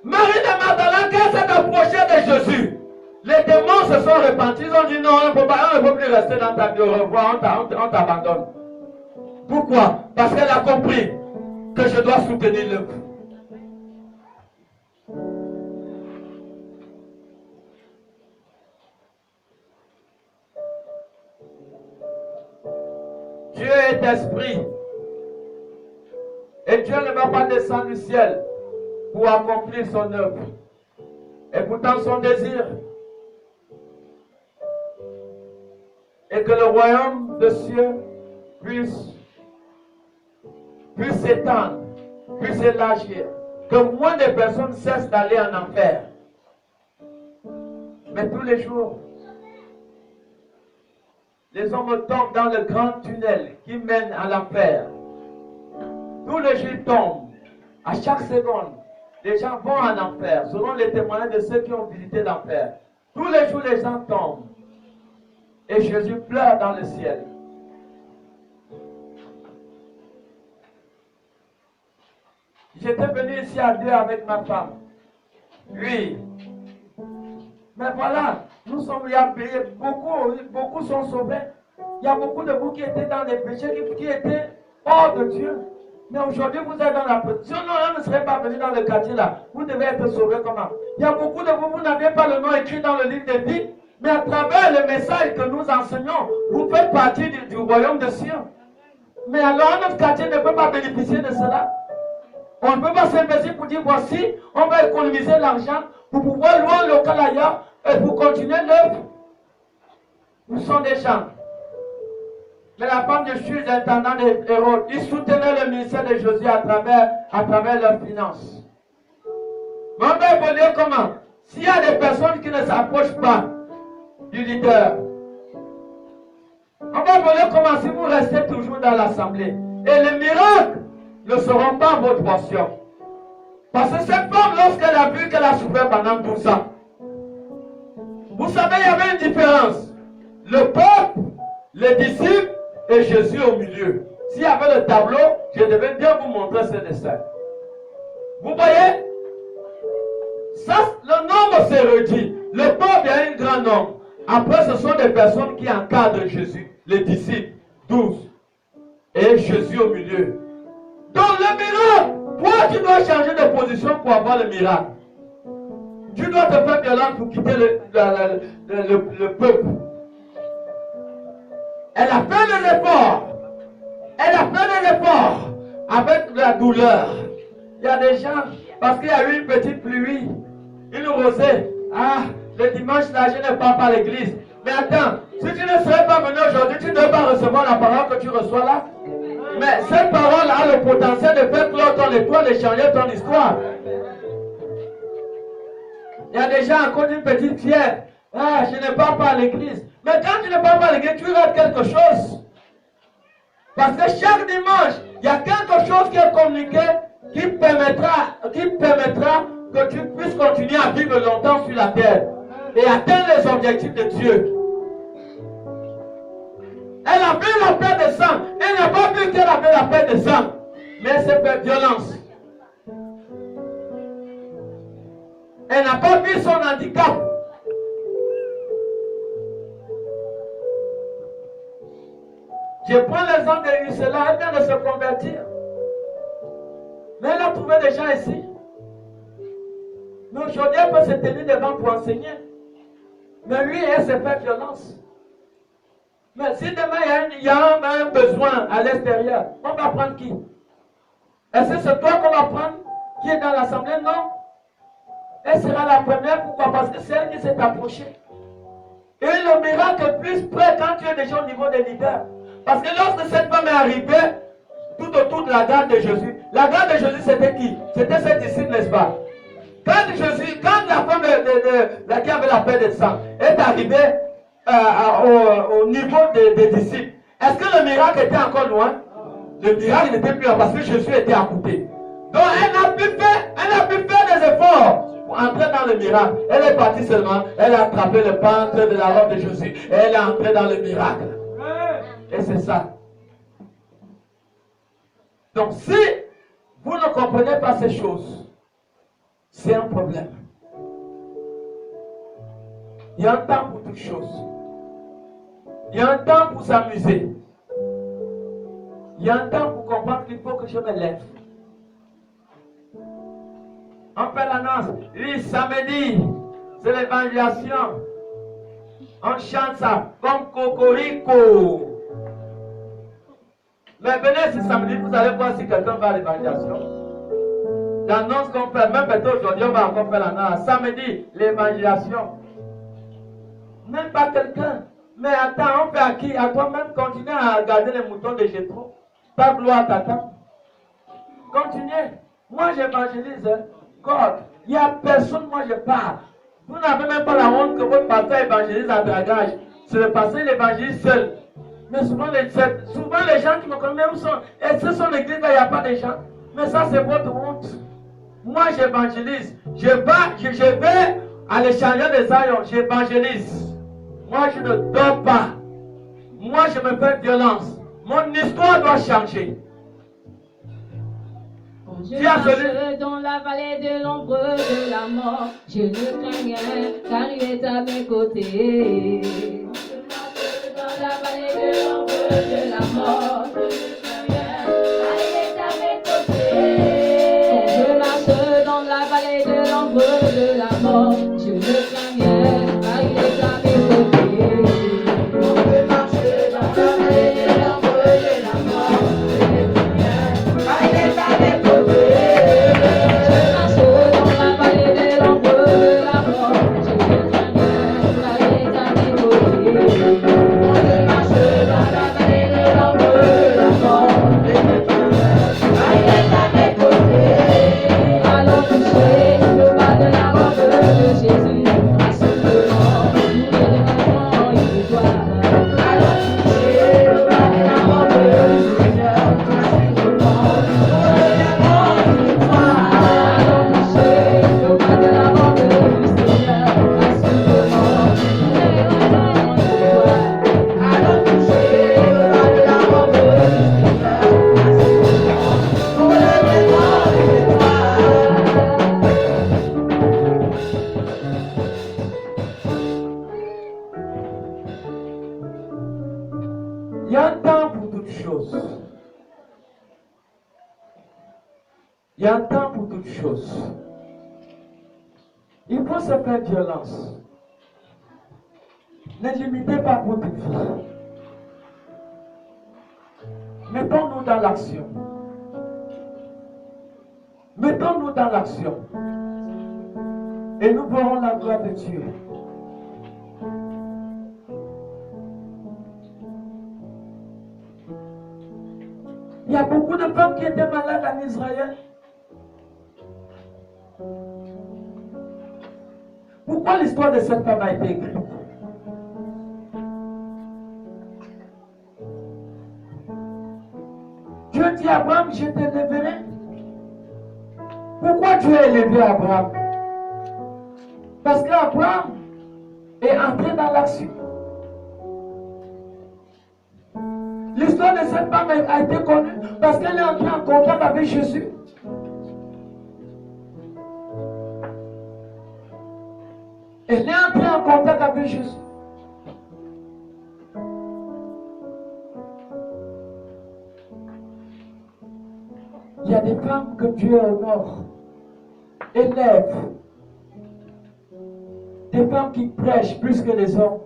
Marie de Magdalene, quand elle s'est approchée de Jésus, les démons se sont repentis. Ils ont dit non, on ne peut plus rester dans ta vie. Au revoir, on t'abandonne. Pourquoi? Parce qu'elle a compris que je dois soutenir l'œuvre. Dieu est esprit. Et Dieu ne va pas descendre du ciel pour accomplir son œuvre. Et pourtant son désir est que le royaume des cieux puisse s'étendre, puisse s'élargir, que moins de personnes cessent d'aller en enfer. Mais tous les jours, les hommes tombent dans le grand tunnel qui mène à l'enfer. Tous les jours tombent. À chaque seconde, les gens vont en enfer, selon les témoignages de ceux qui ont visité l'enfer. Tous les jours, les gens tombent. Et Jésus pleure dans le ciel. J'étais venu ici à Dieu avec ma femme. Oui. Mais voilà, nous sommes, il y a beaucoup sont sauvés. Il y a beaucoup de vous qui étaient dans les péchés, qui étaient hors de Dieu. Mais aujourd'hui, vous êtes dans la position. Non, on ne serait pas venu dans le quartier là. Vous devez être sauvés comment? Il y a beaucoup de vous, vous n'avez pas le nom écrit dans le livre de vie. Mais à travers le message que nous enseignons, vous faites partie du royaume de Sion. Mais alors, notre quartier ne peut pas bénéficier de cela. On ne peut pas s'investir pour dire voici, on va économiser l'argent pour pouvoir louer un local ailleurs et pour continuer l'œuvre. Nous sommes des gens. Mais la femme de Chuz, intendant de Hérode, ils soutenaient le ministère de Jésus à travers leurs finances. Mais on va évoluer comment? S'il y a des personnes qui ne s'approchent pas du leader, on va évoluer comment si vous restez toujours dans l'assemblée. Et les miracles ne seront pas votre portion. Parce que cette femme, lorsqu'elle a vu qu'elle a souffert pendant 12 ans, vous savez, il y avait une différence. Le peuple, les disciples et Jésus au milieu. S'il y avait le tableau, je devais bien vous montrer ce dessin. Vous voyez? Ça, le nombre s'est réduit. Le peuple est un grand nombre. Après, ce sont des personnes qui encadrent Jésus. Les disciples, 12. Et Jésus au milieu. Donc le miracle, toi tu dois changer de position pour avoir le miracle. Tu dois te faire violence pour quitter le peuple. Elle a fait des efforts. Elle a fait des efforts avec la douleur. Il y a des gens, parce qu'il y a eu une petite pluie, une rosée. Ah, le dimanche là, je ne pars pas à l'église. Mais attends, si tu ne serais pas venu aujourd'hui, tu ne dois pas recevoir la parole que tu reçois là. Mais cette parole a le potentiel de faire clore ton étoile et changer ton histoire. Il y a des gens à cause d'une petite fièvre. Ah, je ne pars pas à l'église. Mais quand tu ne pars pas à l'église, tu rates quelque chose. Parce que chaque dimanche, il y a quelque chose qui est communiqué qui permettra que tu puisses continuer à vivre longtemps sur la terre et atteindre les objectifs de Dieu. Elle a vu la paix de sang. Elle n'a pas vu qu'elle avait la paix de sang. Mais elle s'est fait violence. Elle n'a pas vu son handicap. Je prends l'exemple de Lucella, elle vient de se convertir. Mais elle a trouvé des gens ici. Mais aujourd'hui, elle peut se tenir devant pour enseigner. Mais lui, elle s'est fait violence. Mais si demain il y a un besoin à l'extérieur, on va prendre qui? Est-ce que c'est toi qu'on va prendre qui est dans l'assemblée? Non. Elle sera la première. Pourquoi? Parce que c'est elle qui s'est approchée. Et le miracle est plus près quand tu es déjà au niveau des leaders. Parce que lorsque cette femme est arrivée, tout autour de la garde de Jésus, la garde de Jésus c'était qui? C'était ses disciples, n'est-ce pas? Quand la femme qui avait la paix de sang est arrivée au niveau des disciples, est-ce que le miracle était encore loin? Le miracle n'était plus là parce que Jésus était à côté. Donc elle n'a plus fait des efforts pour entrer dans le miracle. Elle est partie seulement, elle a attrapé le pantre de la robe de Jésus et elle est entrée dans le miracle. Et c'est ça. Donc si vous ne comprenez pas ces choses, c'est un problème. Il y a un temps pour toutes choses. Il y a un temps pour s'amuser. Il y a un temps pour comprendre qu'il faut que je me lève. On fait l'annonce. Oui, samedi, c'est l'évangélisation. On chante ça comme Cocorico. Mais venez ce samedi, vous allez voir si quelqu'un va à l'évangélisation. L'annonce qu'on fait, même peut-être aujourd'hui, on va encore faire l'annonce. Samedi, l'évangélisation. Même pas quelqu'un. Mais attends, on fait à qui? À toi-même, continue à regarder les moutons de Jétro. Ta gloire t'attend. Continuez. Moi, j'évangélise. God, il n'y a personne, moi je parle. Vous n'avez même pas la honte que votre pasteur évangélise à dragage. C'est le pasteur, il évangélise seul. Mais souvent les gens qui me connaissent, mais où sont? Et ce sont l'église là, il n'y a pas de gens. Mais ça, c'est votre honte. Moi, j'évangélise. Je vais à l'échangeur des aïons, j'évangélise. Moi, je ne dors pas. Moi, je me fais violence. Mon histoire doit changer. Je marche dans la vallée de l'ombre de la mort. Je ne crains rien, car il est à mes côtés. Je marche dans la vallée de l'ombre de la mort. Je ne crains rien, car il est à mes côtés. Quand je marche dans la vallée de l'ombre de la mort, je ne crains rien, car il est à mes côtés. Quand je marche dans la vallée de l'ombre de la mort, je ne crains rien, car il est à mes côtés. Il y a un temps pour toutes choses. Il y a un temps pour toutes choses. Il faut se faire violence. Ne limitez pas votre vie. Mettons-nous dans l'action. Mettons-nous dans l'action. Et nous verrons la gloire de Dieu. Il y a beaucoup de femmes qui étaient malades en Israël. Pourquoi l'histoire de cette femme a été écrite? Dieu dit à Abraham, je t'éleverai. Pourquoi Dieu a élevé Abraham? Parce qu'Abraham est entré dans l'action. L'histoire de cette femme a été connue parce qu'elle est entrée en contact avec Jésus. Elle est entrée en contact avec Jésus. Il y a des femmes que Dieu honore, élève. Des femmes qui prêchent plus que les hommes.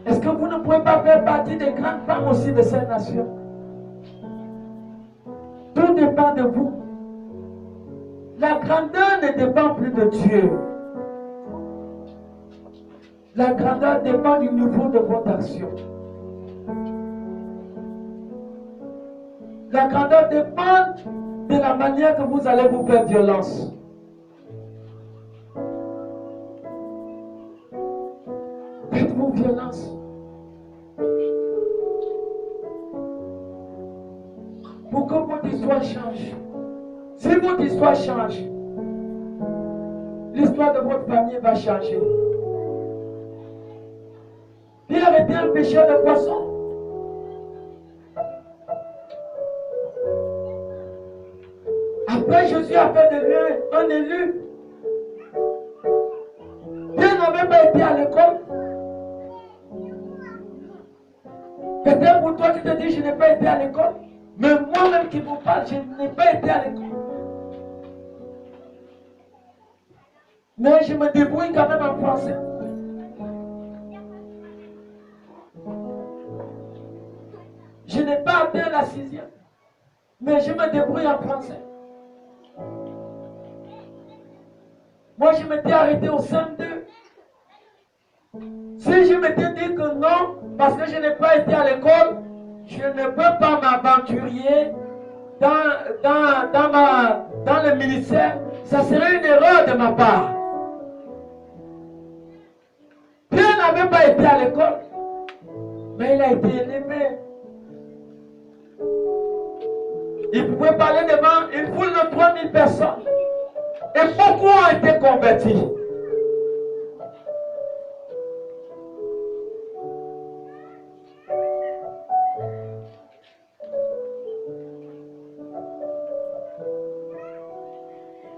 Est-ce que vous ne pouvez pas faire partie des grandes femmes aussi de cette nation? Tout dépend de vous. La grandeur ne dépend plus de Dieu. La grandeur dépend du niveau de votre action. La grandeur dépend de la manière que vous allez vous faire violence. Faites-vous violence. Pour que votre histoire change. Si votre histoire change, l'histoire de votre famille va changer. Pierre était un pêcheur de poissons. que Jésus a fait de lui un élu. Pierre n'avait pas été à l'école. Peut-être pour toi, tu te dis, je n'ai pas été à l'école. Mais moi-même qui vous parle, je n'ai pas été à l'école. Mais je me débrouille quand même en français. Je n'ai pas atteint la 6e. Mais je me débrouille en français. Moi, je m'étais arrêté au CM2. Si je m'étais dit que non, parce que je n'ai pas été à l'école, je ne peux pas m'aventurer dans le ministère, ça serait une erreur de ma part. Pierre n'avait pas été à l'école, mais il a été élevé. Il pouvait parler devant une foule de 3000 personnes. Et beaucoup ont été convertis.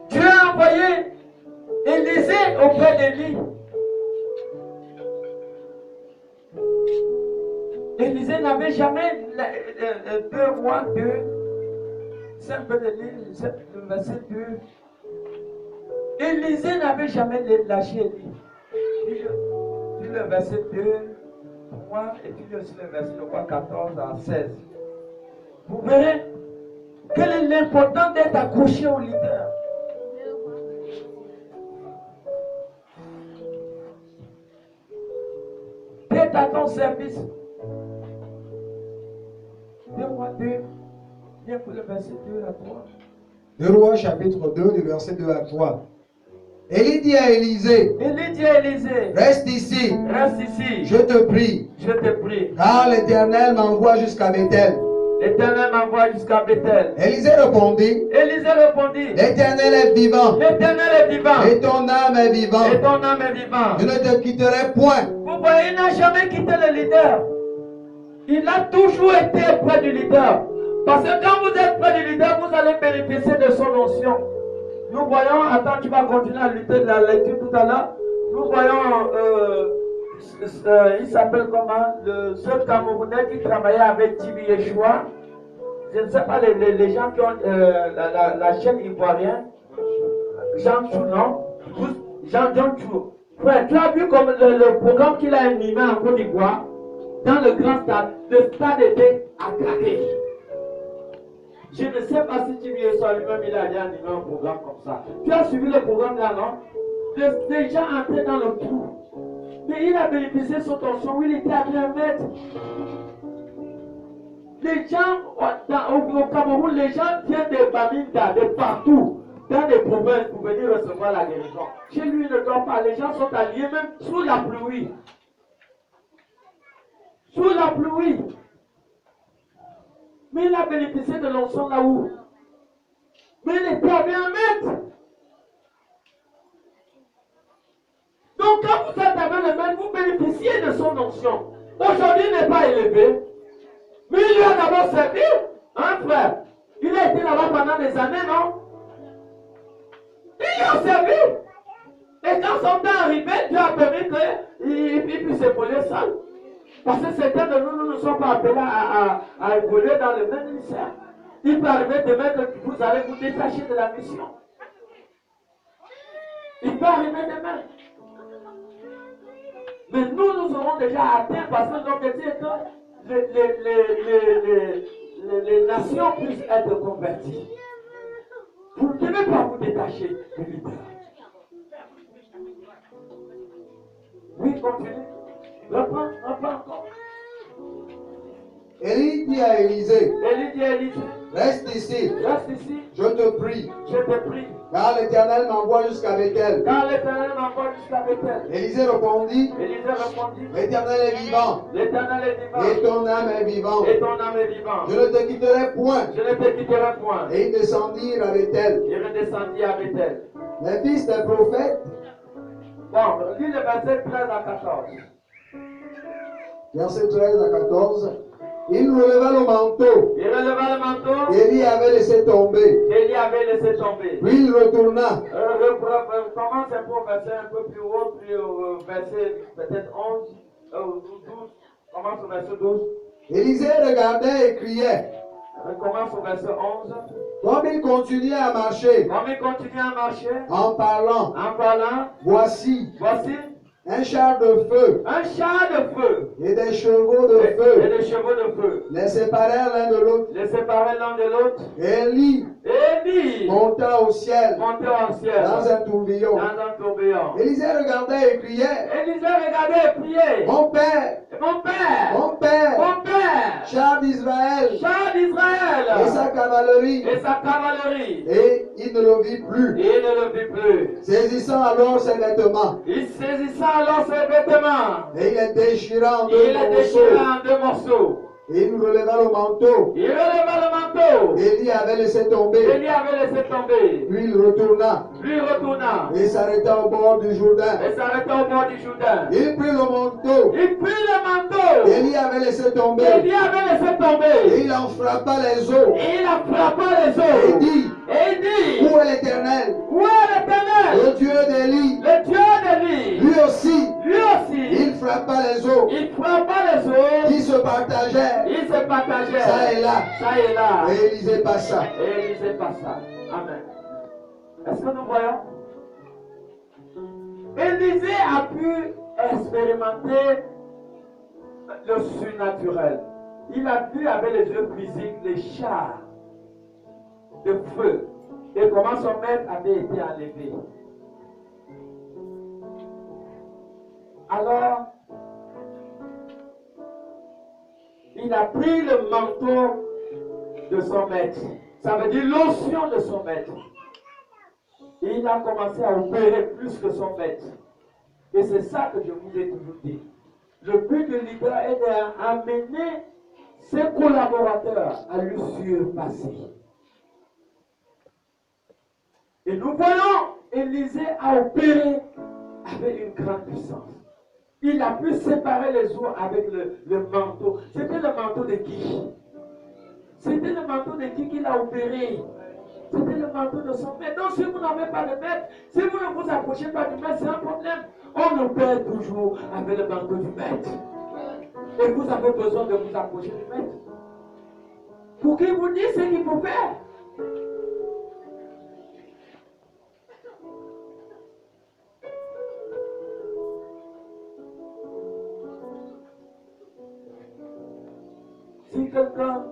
Dieu a envoyé Élisée auprès d'Élie. Élisée n'avait jamais 2 rois 2. C'est un peu de l'île, le verset 2. Élisée n'avait jamais lâché Élie. Puis le verset 2, 3, et puis aussi le verset 14 à 16. Vous verrez quel est l'important d'être accroché au leader. D'être à ton service. 2 rois 2. Viens pour le verset 2 à 3. 2 Rois chapitre 2, du verset 2 à 3. Élie dit à Élisée, Reste ici, ici, je te prie, car l'Éternel m'envoie jusqu'à Bethel. l'Éternel m'envoie jusqu'à Bethel. Élisée répondit, l'Éternel est vivant, et ton âme est vivante. Je ne te quitterai point. Vous voyez, il n'a jamais quitté le leader. Il a toujours été près du leader. Parce que quand vous êtes près du leader, vous allez bénéficier de son onction. Nous voyons, attends, tu vas continuer à lutter de la lecture tout à l'heure. Nous voyons, il s'appelle comment, le seul Camerounais qui travaillait avec Tibi Yeshua. Je ne sais pas les gens qui ont la chaîne ivoirienne. Jean Chou, non? Jean Chou. Frère, tu as vu comme le programme qu'il a animé en Côte d'Ivoire, dans le grand stade, le stade était à craquer. Je ne sais pas si tu viens sur lui-même, il a animé un programme comme ça. Tu as suivi le programme là, non? Les gens entraient dans le trou. Mais il a bénéficié de son tension où il était à 1 mètre. Les gens, au Cameroun, les gens viennent des Baminda, de partout, dans les provinces pour venir recevoir la guérison. Chez lui, il ne dort pas. Les gens sont alliés même sous la pluie. Sous la pluie. Mais il a bénéficié de l'onction là-haut. Mais il était à 1 mètre. Donc quand vous êtes à 1 mètre, vous bénéficiez de son onction. Aujourd'hui, il n'est pas élevé. Mais il lui a d'abord servi. Hein, frère? Il a été là-bas pendant des années, non? Il lui a servi. Et quand son temps est arrivé, Dieu a permis qu'il puisse évoluer seul. Parce que certains de nous ne sommes pas appelés à évoluer dans le même ministère. Il peut arriver demain que vous allez vous détacher de la mission. Il peut arriver demain. Mais nous aurons déjà atteint parce que l'objectif est que les nations puissent être converties. Vous ne devez pas vous détacher du leader. Oui, continue. Reprends encore. Élie dit à Élisée, Reste ici, ici, je te prie, car l'Éternel m'envoie jusqu'à Bethel. Élisée répondit, l'Éternel est vivant, et ton âme est vivante. Je ne te quitterai point. Et ils descendirent à Bethel. Les fils des prophètes. Bon, lis le verset 13 à 14. Verset 13 à 14. Il releva le manteau. Il releva le manteau. Élie avait laissé tomber. Élie avait laissé tomber. Puis il retourna. Commence un peu au verset un peu plus haut, puis au verset peut-être 11, 12. Commence au verset 12. Élisée regardait et criait. Commence au verset 11. Comme il continuait à marcher. Comme il continuait à marcher. En parlant. En parlant. Voici. Voici. Un char de feu. Un char de feu. Et des chevaux de feu. Et des chevaux de feu. Les séparèrent l'un de l'autre. Les séparèrent l'un de l'autre. Élie monta au ciel. Monta au ciel. Dans un tourbillon. Dans un tourbillon. Élisée regardait et criait. Élisée regardait et priait. Mon père. Mon père. Mon père. Mon père. Char d'Israël. Char d'Israël. Et sa cavalerie. Et sa cavalerie. Et il ne le vit plus. Et il ne le vit plus. Saisissant alors ses vêtements. Il saisissant alors ses vêtements. Et il les déchira en Il les déchira en deux morceaux. Et il releva le manteau. Il releva le manteau. Élie avait laissé tomber. Élie avait laissé tomber. Puis il retourna. Lui retourna. Et s'arrêta au bord du Jourdain. Et s'arrêta au bord du Jourdain. Il prit le manteau. Il prit le manteau. Élie avait laissé tomber. Élie avait laissé tomber. Et il en frappa les os. Et il a frappé les os. Et dit. Et il dit. Où est l'Éternel? Où est l'Éternel? Le Dieu d'Élie. Le Dieu d'Élie. Lui aussi. Lui aussi. Il frappa les os. Il frappa les os. Qui se partageaient. Il se partageait. Ça et là. Ça et là. Et Élisée passa. Et Élisée passa. Amen. Est-ce que nous voyons? Élisée a pu expérimenter le surnaturel. Il a vu avec les yeux physiques les chars de feu et comment son maître avait été enlevé. Alors, il a pris le manteau de son maître. Ça veut dire l'onction de son maître. Et il a commencé à opérer plus que son maître. Et c'est ça que je vous ai toujours dit. Le but du leader est d'amener ses collaborateurs à lui surpasser. Et nous voyons, Élisée a opéré avec une grande puissance. Il a pu séparer les eaux avec le manteau. C'était le manteau de qui? C'était le manteau de qui qu'il a opéré? C'était le manteau de son maître. Donc si vous n'avez pas de maître, si vous ne vous approchez pas du maître, c'est un problème. On opère toujours avec le manteau du maître. Et vous avez besoin de vous approcher du maître. Pour qu'il vous dise ce qu'il faut faire. Si quelqu'un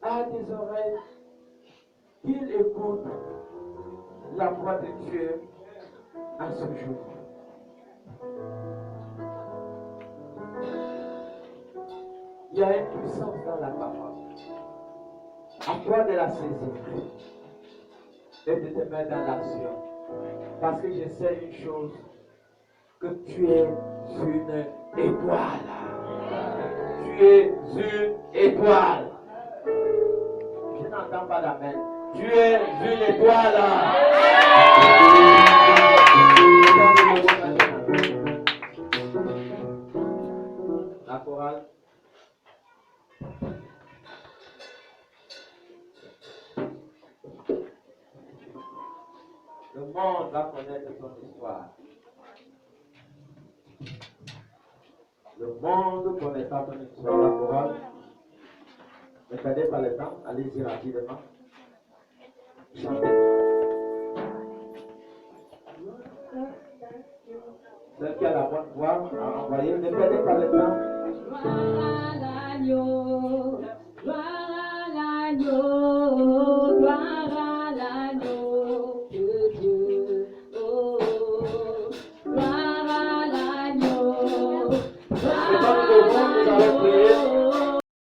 a des oreilles, qu'il écoute la voix de Dieu à ce jour. Il y a une puissance dans la parole. À toi de la saisir et de te mettre dans l'action. Parce que je sais une chose, que tu es une étoile. Tu es une étoile. Je n'entends pas d'amen. Tu es une étoile. La chorale. Le monde va connaître ton histoire. Le monde connaîtra ton histoire. La chorale. Ne perdez pas le temps. Allez-y rapidement. Chantez. Celle qui a la bonne voix à envoyer, ne perdez pas le temps.